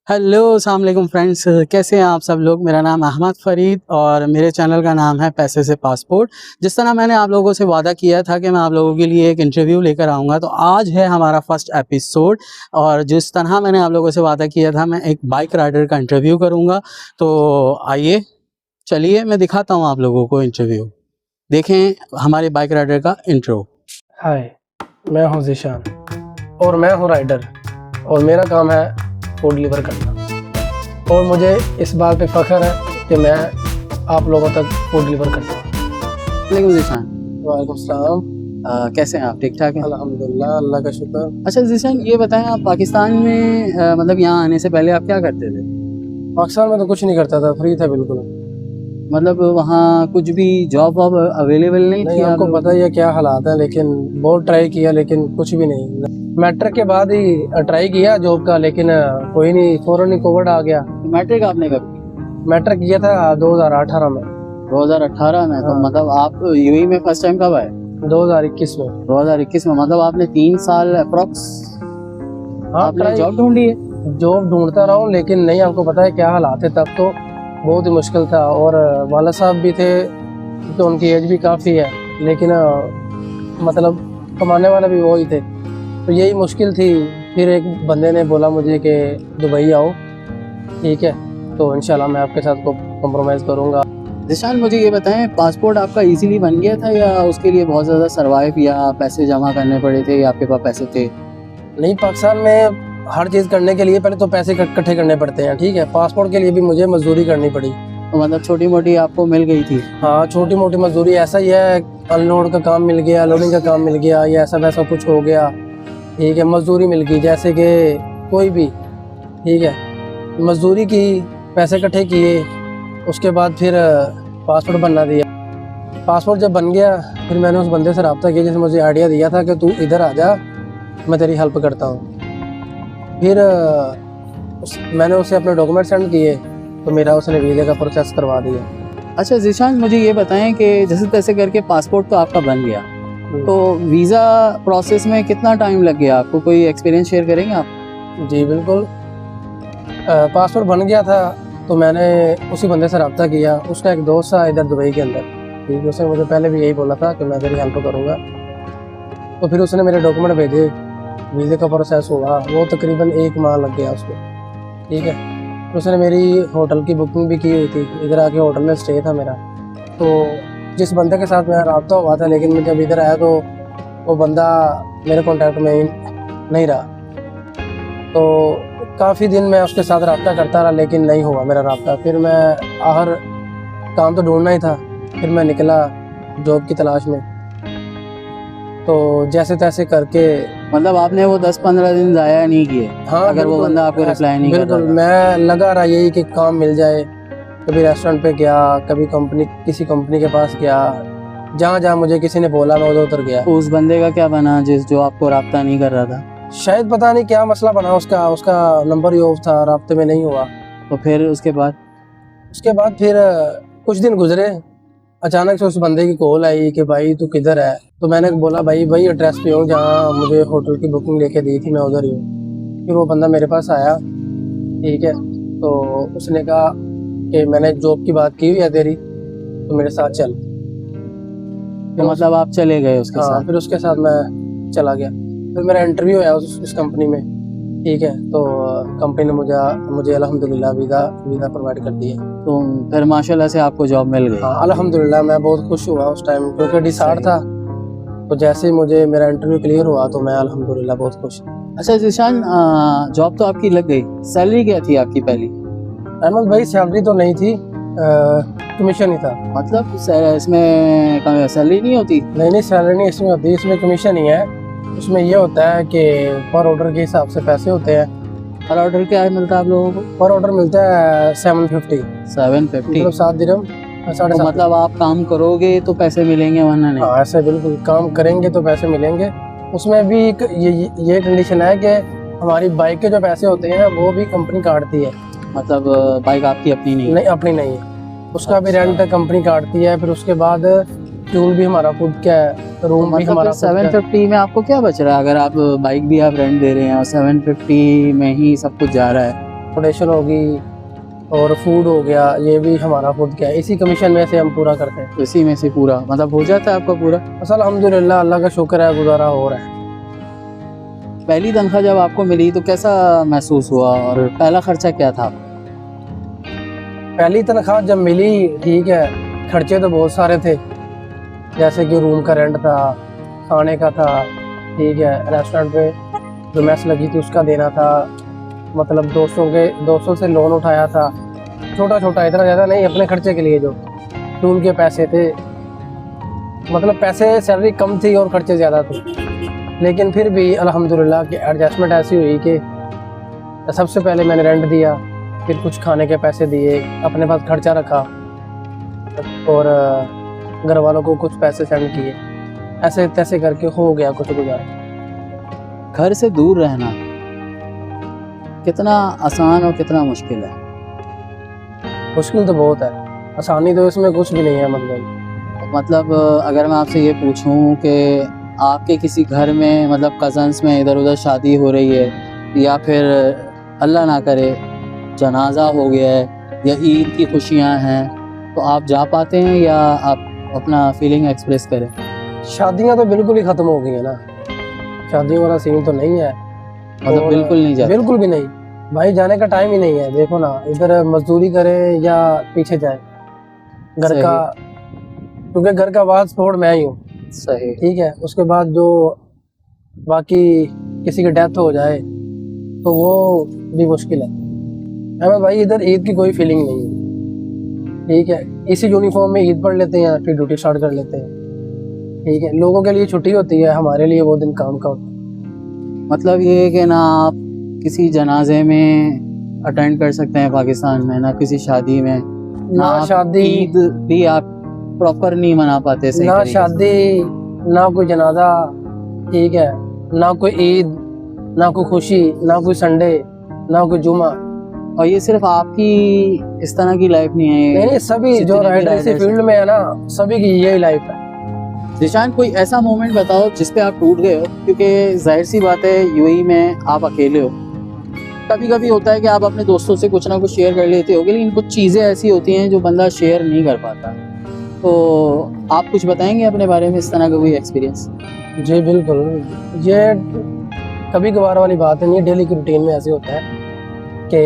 Hello अस्सलाम वालेकुम friends, कैसे हैं आप सब लोग। मेरा नाम अहमद फ़रीद और मेरे चैनल का नाम है पैसे से पासपोर्ट। जिस तरह मैंने आप लोगों से वादा किया था कि मैं आप लोगों के लिए एक इंटरव्यू लेकर आऊँगा, तो आज है हमारा फर्स्ट एपिसोड। और जिस तरह मैंने आप लोगों से वादा किया था, मैं एक बाइक राइडर का इंटरव्यू करूँगा। तो आइए चलिए मैं दिखाता हूँ आप लोगों को इंटरव्यू। देखें हमारे बाइक राइडर का इंट्रो। हाय, मैं हूं ज़ीशान और मैं हूं राइडर और मेरा काम है फूड डिलीवर करना। और मुझे इस बात पे फ़ख्र है कि मैं आप लोगों तक फूड डिलीवर करता हूं। वालेकुम ज़ीशान। वालेकुम सलाम। कैसे हैं आप, ठीक ठाक हैं? अल्हम्दुलिल्लाह, अल्लाह का शुक्र। अच्छा ज़ीशान, ये बताएं आप पाकिस्तान में मतलब यहाँ आने से पहले आप क्या करते थे? पाकिस्तान में तो कुछ नहीं करता था, फ्री था बिल्कुल। मतलब वहाँ कुछ भी जॉब वॉब अवेलेबल नहीं थी? आपको पता ही है क्या हालात है, लेकिन बहुत ट्राई किया लेकिन कुछ भी नहीं। मैट्रिक के बाद ही ट्राई किया जॉब का, लेकिन कोई नहीं, फ़ौरन ही कोविड आ गया। मैट्रिक आपने कब की? मैट्रिक किया था 2018 में। 2018 में? तो हाँ। मतलब आप यूएई में फर्स्ट टाइम कब आए? 2021 में। 2021 में? मतलब आपने 3 साल अप्रॉक्स आपने जॉब ढूंढी है? जॉब ढूंढता रहा हूँ, लेकिन नहीं, आपको पता है क्या हालात है, तब तो बहुत ही मुश्किल था। और वाला साहब भी थे तो उनकी एज भी काफ़ी है, लेकिन मतलब कमाने वाला भी वही थे, तो यही मुश्किल थी। फिर एक बंदे ने बोला मुझे कि दुबई आओ, ठीक है, तो इंशाल्लाह मैं आपके साथ कॉम्प्रोमाइज़ करूँगा। ज़ीशान, मुझे ये बताएं पासपोर्ट आपका इजीली बन गया था या उसके लिए बहुत ज़्यादा सर्वाइव या पैसे जमा करने पड़े थे या आपके पास पैसे थे? नहीं, पाकिस्तान में हर चीज़ करने के लिए पहले तो पैसे इकट्ठे करने पड़ते हैं, ठीक है। पासपोर्ट के लिए भी मुझे मजदूरी करनी पड़ी। तो मतलब छोटी मोटी आपको मिल गई थी? हाँ, छोटी मोटी मजदूरी, ऐसा ही है, अनलोड का काम मिल गया, लोडिंग का काम मिल गया, या ऐसा वैसा कुछ हो गया, ठीक है। मजदूरी मिल गई, जैसे कि कोई भी, ठीक है, मजदूरी की, पैसे इकट्ठे किए, उसके बाद फिर पासपोर्ट बनना दिया। पासपोर्ट जब बन गया, फिर मैंने उस बंदे से रब्ता किया जिसने मुझे आइडिया दिया था कि तू इधर आ जा, मैं तेरी हेल्प करता हूँ। फिर मैंने उसे अपने डॉक्यूमेंट सेंड किए, तो मेरा उसने वीज़े का प्रोसेस करवा दिया। अच्छा ज़ीशान, मुझे ये बताएं कि जैसे तैसे करके पासपोर्ट तो आपका बन गया, तो वीज़ा प्रोसेस में कितना टाइम लग गया आपको? कोई एक्सपीरियंस शेयर करेंगे आप? जी बिल्कुल। पासपोर्ट बन गया था तो मैंने उसी बंदे से रब्ता किया। उसका एक दोस्त था इधर दुबई के अंदर, ठीक है, उसने मुझे पहले भी यही बोला था कि मैं तेरी हेल्प करूँगा। तो फिर उसने मेरे डॉक्यूमेंट भेजे, वीज़े का प्रोसेस हुआ, वो तकरीबन 1 माह लग गया उसको, ठीक है। तो उसने मेरी होटल की बुकिंग भी की हुई थी, इधर आके होटल में स्टे था मेरा। तो जिस बंदे के साथ मेरा रब्ता हुआ था, लेकिन मैं जब इधर आया तो वो बंदा मेरे कॉन्टैक्ट में नहीं रहा। तो काफ़ी दिन मैं उसके साथ रब्ता करता रहा, लेकिन नहीं हुआ मेरा रब्ता। फिर मैं आखिर, काम तो ढूंढना ही था, फिर मैं निकला जॉब की तलाश में। तो जैसे तैसे करके, मतलब आपने वो 10-15 दिन ज़ाया नहीं किए? हाँ, अगर वो बंदा आपको रिप्लाई नहीं कर रहा बिल्कुल, था? मैं लगा रहा यही कि काम मिल जाए। कभी रेस्टोरेंट पे गया, कभी किसी कंपनी के पास गया, जहाँ जहाँ मुझे किसी ने बोला मैं उधर उधर गया। उस बंदे का क्या बना जो आपको राब्ता नहीं कर रहा था? शायद पता नहीं क्या मसला बना, उसका नंबर ही ऑफ था, राब्ते में नहीं हुआ। तो फिर उसके बाद फिर कुछ दिन गुजरे, अचानक से उस बंदे की कॉल आई कि भाई तू किधर है। तो मैंने बोला भाई वही एड्रेस पे हूँ जहाँ मुझे होटल की बुकिंग लेके दी थी, मैं उधर ही हूँ। फिर वो बंदा मेरे पास आया, ठीक है, तो उसने कहा कि मैंने जॉब की बात की हुई है तेरी, तो मेरे साथ चल। तो मतलब आप चले गए उसके साथ? फिर उसके साथ मैं चला गया। फिर मेरा इंटरव्यू आया उस कंपनी में, ठीक है, तो कंपनी ने मुझे अल्हम्दुलिल्लाह वीज़ा प्रोवाइड कर दिया। तो फिर माशाल्लाह से आपको जॉब मिल गई? हाँ, अल्हम्दुलिल्लाह, मैं बहुत खुश हुआ उस टाइम, क्योंकि डिसाइड था। तो जैसे ही मुझे मेरा इंटरव्यू क्लियर हुआ तो मैं अल्हम्दुलिल्लाह बहुत खुश। अच्छा ज़ीशान, जॉब तो आपकी लग गई, सैलरी क्या थी आपकी पहली? अहमद भाई, सैलरी तो नहीं थी, कमीशन ही था। मतलब इसमें सैलरी नहीं होती? नहीं, सैलरी नहीं इसमें होती, इसमें कमीशन ही है। उसमें ये होता है कि पर ऑर्डर के हिसाब से पैसे होते हैं। पर ऑर्डर क्या मिलता है आप लोगों को? पर ऑर्डर मिलता है 750, 750? मतलब 7 दिरहम, तो 7.5। मतलब आप काम करोगे तो पैसे मिलेंगे वरना नहीं? हाँ, ऐसे बिल्कुल, काम करेंगे तो पैसे मिलेंगे। उसमें भी ये कंडीशन है कि हमारी बाइक के जो पैसे होते हैं वो भी कंपनी काटती है। मतलब बाइक आपकी अपनी नहीं? नहीं, अपनी नहीं है, उसका भी रेंट कंपनी काटती है। फिर उसके बाद फ्यूल भी हमारा खुद का है, रूम भी हमारा खुद का है। 750 में आपको क्या बच रहा है? अगर आप बाइक भी आप रेंट दे रहे हैं और 750 में ही सब कुछ जा रहा है, ट्रांसपोर्टेशन होगी और फूड हो गया, ये भी हमारा खुद का है, इसी कमीशन में से हम पूरा करते हैं। इसी में से पूरा मतलब हो जाता है आपका पूरा? बस अल्हम्दुलिल्लाह, अल्लाह का शुक्र है, गुजारा हो रहा है। पहली तनख्वाह जब आपको मिली तो कैसा महसूस हुआ और पहला खर्चा क्या था? पहली तनख्वाह जब मिली, ठीक है, खर्चे तो बहुत सारे थे, जैसे कि रूम का रेंट था, खाने का था, ठीक है, रेस्टोरेंट पे जो मैस लगी थी उसका देना था, मतलब दोस्तों से लोन उठाया था, छोटा छोटा, इतना ज़्यादा नहीं, अपने खर्चे के लिए जो स्कूल के पैसे थे, मतलब पैसे सैलरी कम थी और खर्चे ज़्यादा थे, लेकिन फिर भी अल्हम्दुलिल्लाह कि एडजस्टमेंट ऐसी हुई कि सबसे पहले मैंने रेंट दिया, फिर कुछ खाने के पैसे दिए, अपने पास खर्चा रखा और घर वालों को कुछ पैसे सेंड किए, ऐसे तैसे करके हो गया कुछ गुजारा। घर से दूर रहना कितना आसान और कितना मुश्किल है? मुश्किल तो बहुत है, आसानी तो इसमें कुछ भी नहीं है। मतलब अगर मैं आपसे ये पूछूं कि आपके किसी घर में मतलब कज़न्स में इधर उधर शादी हो रही है या फिर अल्लाह ना करे जनाजा हो गया है या ईद की खुशियां हैं, तो आप जा पाते हैं या आप अपना फीलिंग एक्सप्रेस करें? शादियां तो बिल्कुल ही ख़त्म हो गई है ना, शादियों वाला सीन तो नहीं है, मतलब और बिल्कुल नहीं जाते? बिल्कुल भी नहीं भाई, जाने का टाइम ही नहीं है। देखो ना, इधर मजदूरी करे या पीछे जाए घर सही। का, क्योंकि घर का वाद सपोर्ट मैं ही हूँ, सही। ठीक है। उसके बाद जो बाकी किसी की डेथ हो जाए तो वो भी मुश्किल है। हमें भाई इधर ईद की कोई फीलिंग नहीं है, ठीक है, इसी यूनिफॉर्म में ईद पढ़ लेते हैं, फिर ड्यूटी स्टार्ट कर लेते हैं, ठीक है। लोगों के लिए छुट्टी होती है, हमारे लिए वो दिन काम का होता है। मतलब ये है कि ना आप किसी जनाजे में अटेंड कर सकते हैं पाकिस्तान में, ना किसी शादी में, ना आप शादी, ईद भी आप प्रॉपर नहीं मना पाते सही ना तरीके से। शादी, ना कोई जनाजा, ठीक है, ना कोई ईद, ना कोई खुशी, ना कोई संडे, ना कोई जुमा। और ये सिर्फ आपकी इस तरह की लाइफ नहीं है, नहीं, सभी जो जितने भी राइडर इसी राइडर्स फील्ड में है ना, सभी की यही लाइफ है। जिशान कोई ऐसा मोमेंट बताओ जिस पे आप टूट गए हो, क्योंकि जाहिर सी बात है यूएई में आप अकेले हो, कभी कभी होता है कि आप अपने दोस्तों से कुछ ना कुछ शेयर कर लेते हो, लेकिन कुछ चीज़ें ऐसी होती हैं जो बंदा शेयर नहीं कर पाता, तो आप कुछ बताएंगे अपने बारे में इस तरह का कोई एक्सपीरियंस? जी बिल्कुल, ये कभी कभार वाली बात नहीं है, डेली की रूटीन में ऐसे होता है कि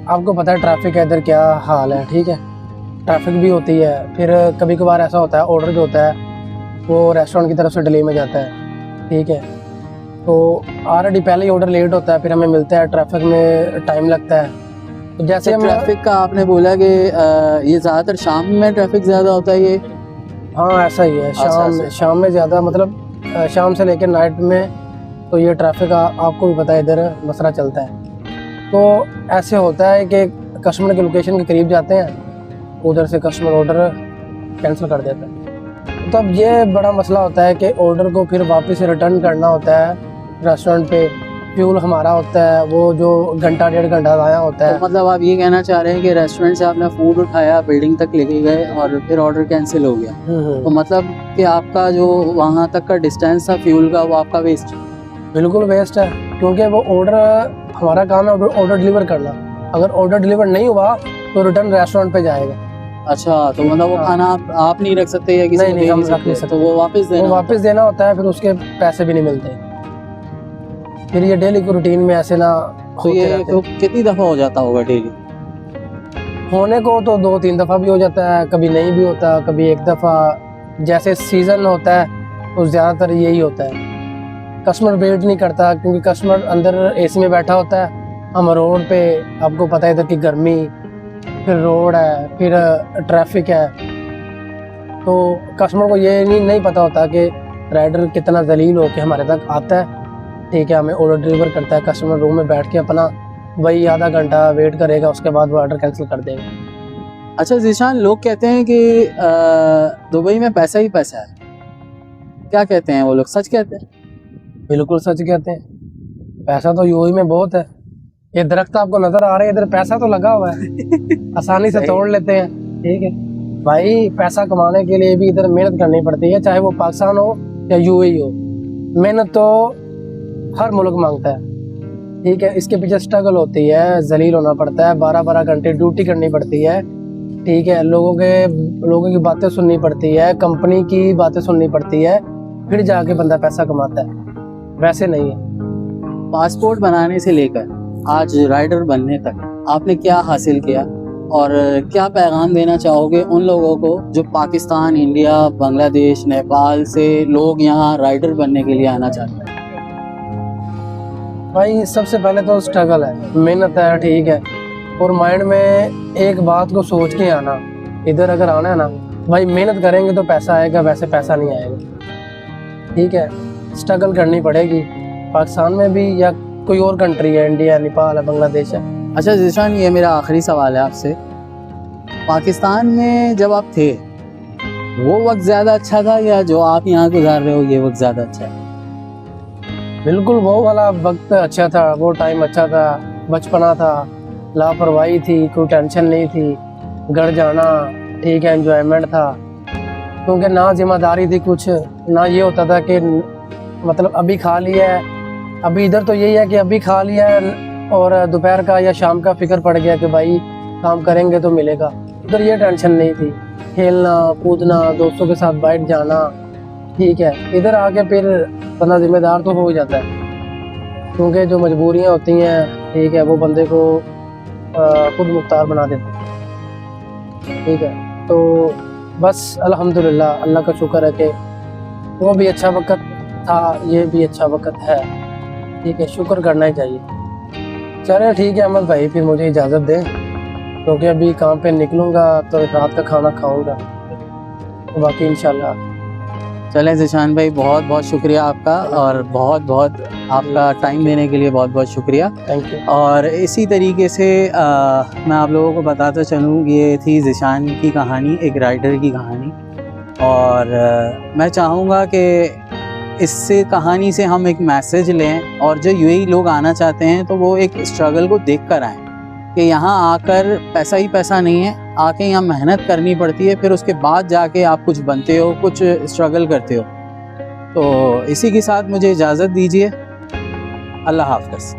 आपको पता है ट्रैफिक है इधर क्या हाल है, ठीक है, ट्रैफिक भी होती है, फिर कभी कभार ऐसा होता है ऑर्डर जो होता है वो रेस्टोरेंट की तरफ से डिले में जाता है, ठीक है, तो ऑलरेडी पहले ही ऑर्डर लेट होता है, फिर हमें मिलता है, ट्रैफिक में टाइम लगता है। तो जैसे हम ट्रैफिक का आपने बोला कि ये ज़्यादातर शाम में ट्रैफिक ज़्यादा होता है, ये? हाँ ऐसा ही है, शाम में ज़्यादा, मतलब शाम से लेकर नाइट में तो ये ट्रैफिक आपको भी पता है इधर मसला चलता है। तो ऐसे होता है कि कस्टमर के लोकेशन के करीब जाते हैं, उधर से कस्टमर ऑर्डर कैंसिल कर देता है, तो अब ये बड़ा मसला होता है कि ऑर्डर को फिर वापस रिटर्न करना होता है रेस्टोरेंट पे, फ्यूल हमारा होता है, वो जो घंटा डेढ़ घंटा आया होता है। तो मतलब आप ये कहना चाह रहे हैं कि रेस्टोरेंट से आपने फूड उठाया, बिल्डिंग तक लेके गए और फिर ऑर्डर कैंसिल हो गया, तो मतलब कि आपका जो वहाँ तक का डिस्टेंस था फ्यूल का वो आपका वेस्ट? बिल्कुल वेस्ट है, क्योंकि वो ऑर्डर, हमारा काम है ऑर्डर डिलीवर करना, अगर ऑर्डर डिलीवर नहीं हुआ तो रिटर्न रेस्टोरेंट पे जाएगा। अच्छा, तो मतलब वो हाँ। खाना आप नहीं रख सकते या किसी को नहीं, दे हम नहीं रख नहीं सकते, सकते, तो वो वापस देना वो वापस देना होता है, फिर उसके पैसे भी नहीं मिलते। फिर ये डेली की रूटीन में ऐसे ना तो होते ये रहते तो कितनी दफ़ा हो जाता होगा डेली? हैं। होने को तो 2-3 दफ़ा भी हो जाता है, कभी नहीं भी होता, कभी एक दफ़ा, जैसे सीज़न होता है तो ज़्यादातर यही होता है। कस्टमर वेट नहीं करता, क्योंकि कस्टमर अंदर एसी में बैठा होता है, हम रोड पे, आपको पता है इधर की गर्मी, फिर रोड है, फिर ट्रैफिक है, तो कस्टमर को ये नहीं पता होता कि राइडर कितना जलील हो के हमारे तक आता है, ठीक है, हमें ऑर्डर डिलीवर करता है, कस्टमर रूम में बैठ के अपना वही आधा घंटा वेट करेगा, उसके बाद वो ऑर्डर कैंसिल कर देगा। अच्छा ज़ीशान, लोग कहते हैं कि दुबई में पैसा ही पैसा है, क्या कहते हैं वो लोग, सच कहते हैं? बिल्कुल सच कहते हैं, पैसा तो यूएई में बहुत है। ये दरख्त आपको नजर आ रहे हैं, इधर पैसा तो लगा हुआ है, आसानी से तोड़ लेते हैं, ठीक है भाई। पैसा कमाने के लिए भी इधर मेहनत करनी पड़ती है, चाहे वो पाकिस्तान हो या यूएई हो, मेहनत तो हर मुल्क मांगता है, ठीक है, इसके पीछे स्ट्रगल होती है, जलील होना पड़ता है, 12-12 घंटे ड्यूटी करनी पड़ती है। ठीक है, लोगों की बातें सुननी पड़ती है, कंपनी की बातें सुननी पड़ती है, फिर जाके बंदा पैसा कमाता है, वैसे नहीं है। पासपोर्ट बनाने से लेकर आज राइडर बनने तक आपने क्या हासिल किया और क्या पैगाम देना चाहोगे उन लोगों को जो पाकिस्तान, इंडिया, बांग्लादेश, नेपाल से लोग यहाँ राइडर बनने के लिए आना चाहते हैं? भाई सबसे पहले तो स्ट्रगल है, मेहनत है, ठीक है, और माइंड में एक बात को सोच के आना, इधर अगर आना है ना भाई, मेहनत करेंगे तो पैसा आएगा, वैसे पैसा नहीं आएगा। ठीक है, स्ट्रगल करनी पड़ेगी, पाकिस्तान में भी या कोई और कंट्री है, इंडिया, नेपाल है, बांग्लादेश है। अच्छा ज़ीशान, ये मेरा आखिरी सवाल है आपसे। पाकिस्तान में जब आप थे वो वक्त ज़्यादा अच्छा था या जो आप यहाँ गुजार रहे हो ये वक्त ज़्यादा अच्छा है? बिल्कुल वो वाला वक्त अच्छा था, वो टाइम अच्छा था, बचपना था, लापरवाही थी, कोई टेंशन नहीं थी, घर जाना, ठीक है, एंजॉयमेंट था, क्योंकि ना जिम्मेदारी थी कुछ, ना ये होता था कि मतलब अभी खा लिया है। अभी इधर तो यही है कि अभी खा लिया है और दोपहर का या शाम का फिक्र पड़ गया कि भाई काम करेंगे तो मिलेगा। उधर ये टेंशन नहीं थी, खेलना कूदना, दोस्तों के साथ बैठ जाना, ठीक है। इधर आके फिर बंदा जिम्मेदार तो हो ही जाता है, क्योंकि जो मजबूरियाँ होती हैं, ठीक है, वो बंदे को खुद मुख्तार बना देते हैं। ठीक है, तो बस अल्हम्दुलिल्लाह, अल्लाह का शुक्र है कि वो भी अच्छा वक्त था, ये भी अच्छा वक्त है। ठीक है, शुक्र करना ही चाहिए। चले ठीक है अहमद भाई, फिर मुझे इजाज़त दें, क्योंकि अभी काम पे निकलूँगा तो रात का खाना खाऊँगा, तो बाकी इंशाल्लाह। चलें ज़ीशान भाई, बहुत बहुत शुक्रिया आपका और बहुत बहुत आपका टाइम देने के लिए बहुत बहुत शुक्रिया। Thank you. और इसी तरीके से मैं आप लोगों को बताता चलूँ, ये थी ज़ीशान की कहानी, एक राइडर की कहानी। और मैं चाहूँगा कि इससे कहानी से हम एक मैसेज लें और जो यूएई लोग आना चाहते हैं तो वो एक स्ट्रगल को देख कर आएँ कि यहाँ आकर पैसा ही पैसा नहीं है, आके यहाँ मेहनत करनी पड़ती है, फिर उसके बाद जाके आप कुछ बनते हो, कुछ स्ट्रगल करते हो। तो इसी के साथ मुझे इजाज़त दीजिए। अल्लाह हाफ़िज़।